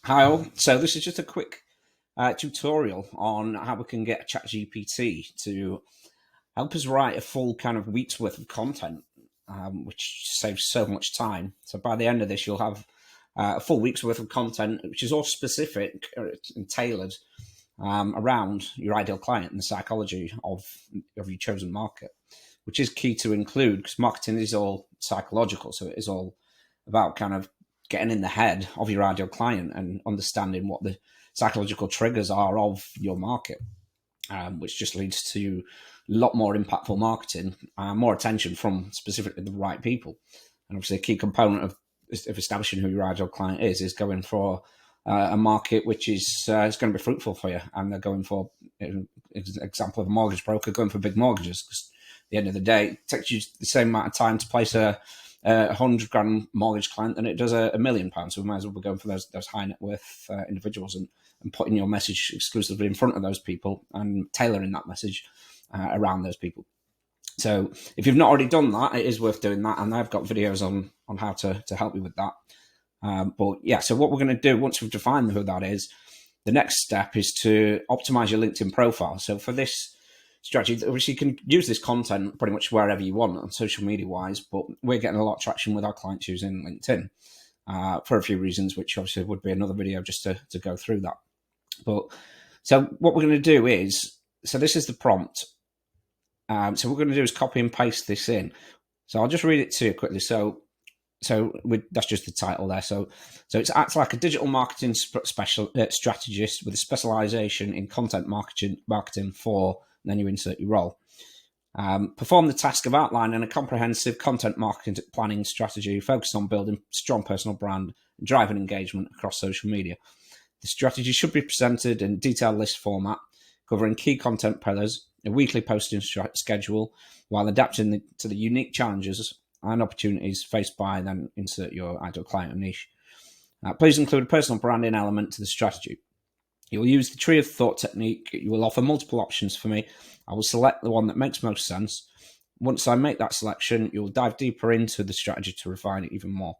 Hi all. So this is just a quick tutorial on how we can get Chat GPT to help us write a full kind of week's worth of content, which saves so much time. So by the end of this, you'll have a full week's worth of content, which is all specific and tailored around your ideal client and the psychology of your chosen market, which is key to include because marketing is all psychological. So it is all about kind of getting in the head of your ideal client and understanding what the psychological triggers are of your market, which just leads to a lot more impactful marketing, more attention from specifically the right people. And obviously, a key component of establishing who your ideal client is going for a market which is going to be fruitful for you. And they're going for, example of a mortgage broker, going for big mortgages. Because at the end of the day, it takes you the same amount of time to place a £100,000 mortgage client than it does a £1 million. So we might as well be going for those high net worth individuals and putting your message exclusively in front of those people and tailoring that message around those people. So if you've not already done that, it is worth doing that. And I've got videos on how to help you with that. But yeah, so what we're going to do once we've defined who that is, the next step is to optimize your LinkedIn profile. So for this strategy, obviously you can use this content pretty much wherever you want on social media wise, but we're getting a lot of traction with our clients using LinkedIn for a few reasons, which obviously would be another video just to go through that. But so what we're going to do is, so this is the prompt. So what we're going to do is copy and paste this in. So I'll just read it to you quickly. So that's just the title there. So it acts like a digital marketing strategist with a specialization in content marketing for, and then you insert your role. Perform the task of outlining a comprehensive content marketing planning strategy focused on building strong personal brand and driving engagement across social media. The strategy should be presented in detailed list format, covering key content pillars, a weekly posting schedule, while adapting to the unique challenges and opportunities faced by, then insert your ideal client or niche. Please include a personal branding element to the strategy. You will use the tree of thought technique. You will offer multiple options for me. I will select the one that makes most sense. Once I make that selection, you will dive deeper into the strategy to refine it even more.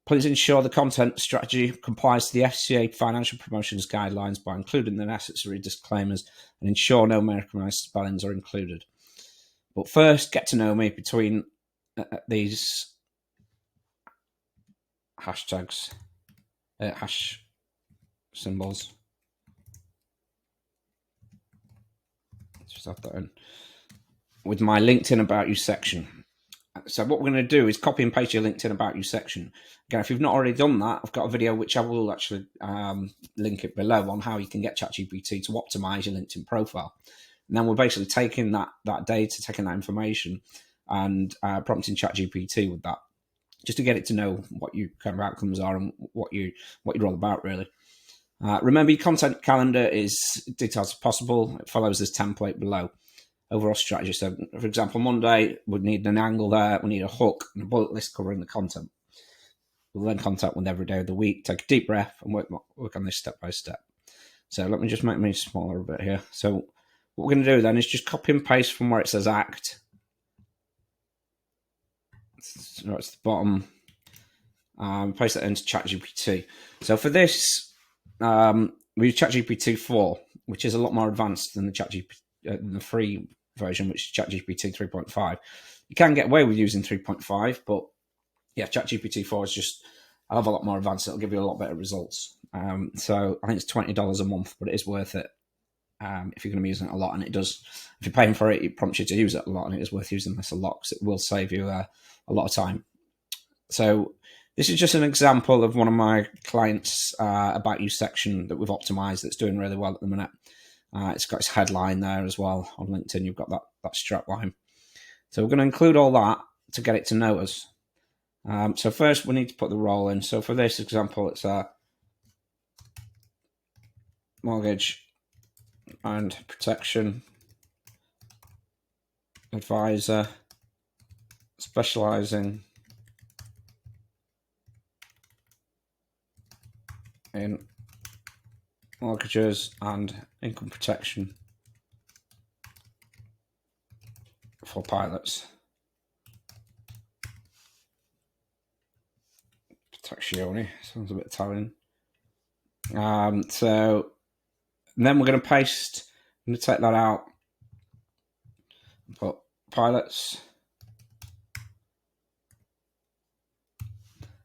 Please ensure the content strategy complies to the FCA financial promotions guidelines by including the necessary disclaimers and ensure no Americanized spellings are included. But first, get to know me between these hashtags, hash symbols. Let's just add that in with my LinkedIn About You section. So what we're going to do is copy and paste your LinkedIn About You section. Again, if you've not already done that, I've got a video which I will actually link it below on how you can get ChatGPT to optimize your LinkedIn profile. And then we're basically taking that data, taking that information, and prompting ChatGPT with that, just to get it to know what your kind of outcomes are and what you're all about, really. Remember, your content calendar is detailed as possible. It follows this template below. Overall strategy. So, for example, Monday, we need an angle there, we need a hook and a bullet list covering the content. We'll then contact one every day of the week, take a deep breath, and work on this step by step. So let me just make me smaller a bit here. So what we're going to do then is just copy and paste from where it says act. So it's the bottom. Paste that into ChatGPT. So for this, we use ChatGPT 4, which is a lot more advanced than the ChatGPT, the free version, which is ChatGPT 3.5. You can get away with using 3.5, but yeah, ChatGPT 4 is just a lot more advanced. It'll give you a lot better results. So I think it's $20 a month, but it is worth it if you're going to be using it a lot. And it does, if you're paying for it, it prompts you to use it a lot, and it is worth using this a lot because it will save you a lot of time. So this is just an example of one of my clients' About You section that we've optimized that's doing really well at the minute. It's got its headline there as well. On LinkedIn, you've got that strap line. So we're going to include all that to get it to know us. So first, we need to put the role in. So for this example, it's a mortgage and protection advisor specializing in mortgages and income protection for pilots. Protezione, sounds a bit Italian. So then we're going to paste, I'm going to take that out, put pilots.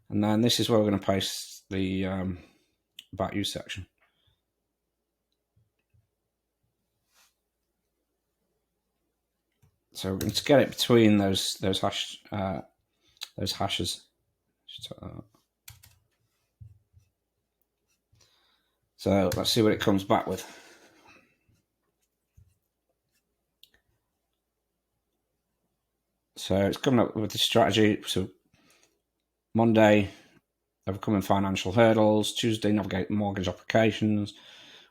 And then this is where we're going to paste the about you section. So we're going to get it between those hashes. So let's see what it comes back with. So it's coming up with the strategy. So Monday, overcoming financial hurdles. Tuesday, navigate mortgage applications.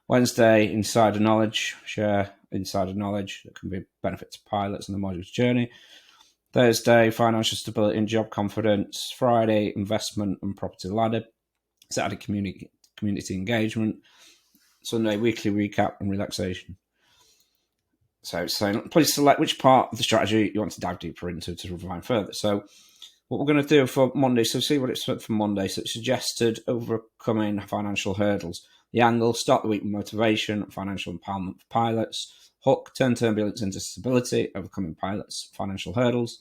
Wednesday, insider knowledge. Share insider knowledge that can be a benefit to pilots in the mortgage journey. Thursday, financial stability and job confidence. Friday, investment and property ladder. Saturday, community engagement. Sunday, weekly recap and relaxation. So please select which part of the strategy you want to dive deeper into to refine further. So what we're going to do for Monday, so see what it's for Monday. So it's suggested overcoming financial hurdles. The angle, start the week with motivation, financial empowerment for pilots. Hook, turn turbulence into stability, overcoming pilots, financial hurdles.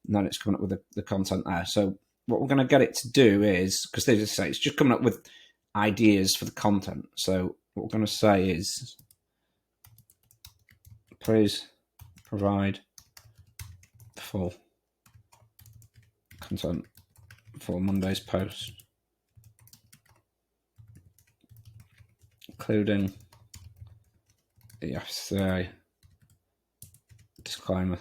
And then it's coming up with the content there. So what we're going to get it to do is, because they just say it's just coming up with ideas for the content. So what we're going to say is, please provide full content for Monday's post, including the FCA disclaimer.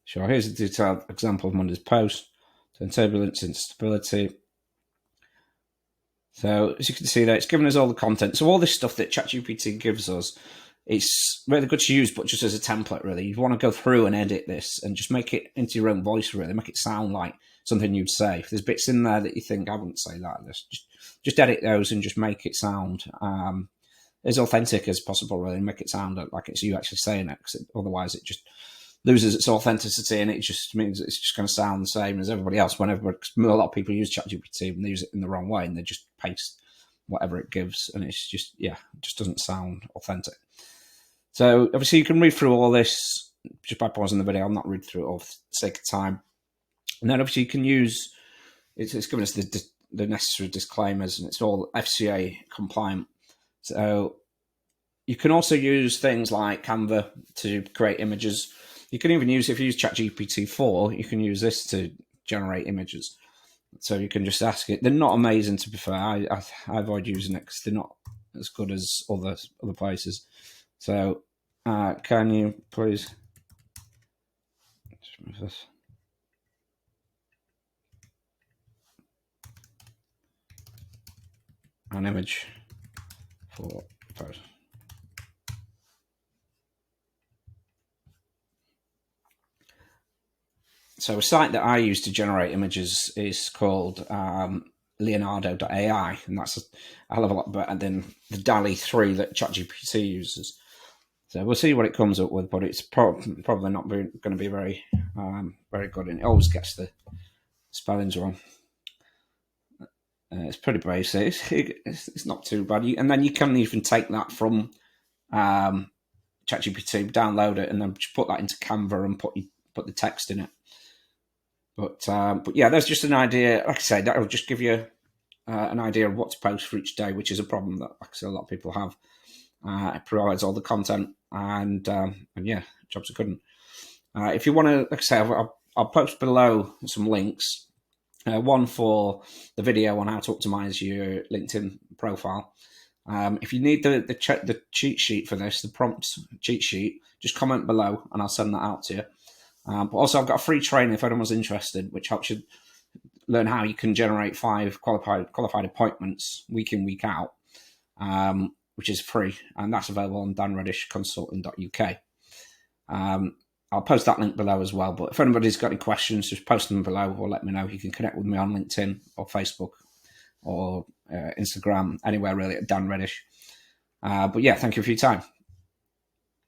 Sure, here's a detailed example of Monday's post. Turn turbulence into stability. So as you can see there, it's given us all the content. So all this stuff that Chat GPT gives us, it's really good to use, but just as a template, really. You want to go through and edit this and just make it into your own voice, really. Make it sound like something you'd say. If there's bits in there that you think, I wouldn't say that, just edit those and just make it sound as authentic as possible, really. Make it sound like it's you actually saying it, because otherwise it just loses its authenticity, and it just means it's just going to sound the same as everybody else. Whenever a lot of people use ChatGPT and they use it in the wrong way, and they just paste whatever it gives, and it's just, it just doesn't sound authentic. So obviously you can read through all this just by pausing the video. I'll not read through it all for the sake of time. And then obviously you can use, it's given us the necessary disclaimers, and it's all FCA compliant. So you can also use things like Canva to create images. You can even use, if you use ChatGPT 4, you can use this to generate images. So you can just ask it. They're not amazing, to be fair. I avoid using it because they're not as good as other places. So can you please just move this? An image for post. So a site that I use to generate images is called Leonardo.ai, and that's a hell of a lot better than the DALL-E 3 that ChatGPT uses. So we'll see what it comes up with, but it's probably not going to be very good, and it always gets the spellings wrong. It's pretty basic. It's not too bad. And then you can even take that from ChatGPT, download it, and then just put that into Canva and put the text in it. But yeah, there's just an idea. Like I say, that'll just give you an idea of what to post for each day, which is a problem that, like I say, a lot of people have. It provides all the content, and yeah, jobs are good. If you want to, like I say, I'll post below some links. One for the video on how to optimize your LinkedIn profile. If you need the cheat sheet for this, the prompt cheat sheet, just comment below and I'll send that out to you. But also I've got a free training if anyone's interested, which helps you learn how you can generate 5 qualified appointments week in, week out, which is free, and that's available on danreddishconsulting.uk. I'll post that link below as well, but if anybody's got any questions, just post them below or let me know. You can connect with me on LinkedIn or Facebook or Instagram, anywhere really, at Dan Reddish. But yeah, thank you for your time.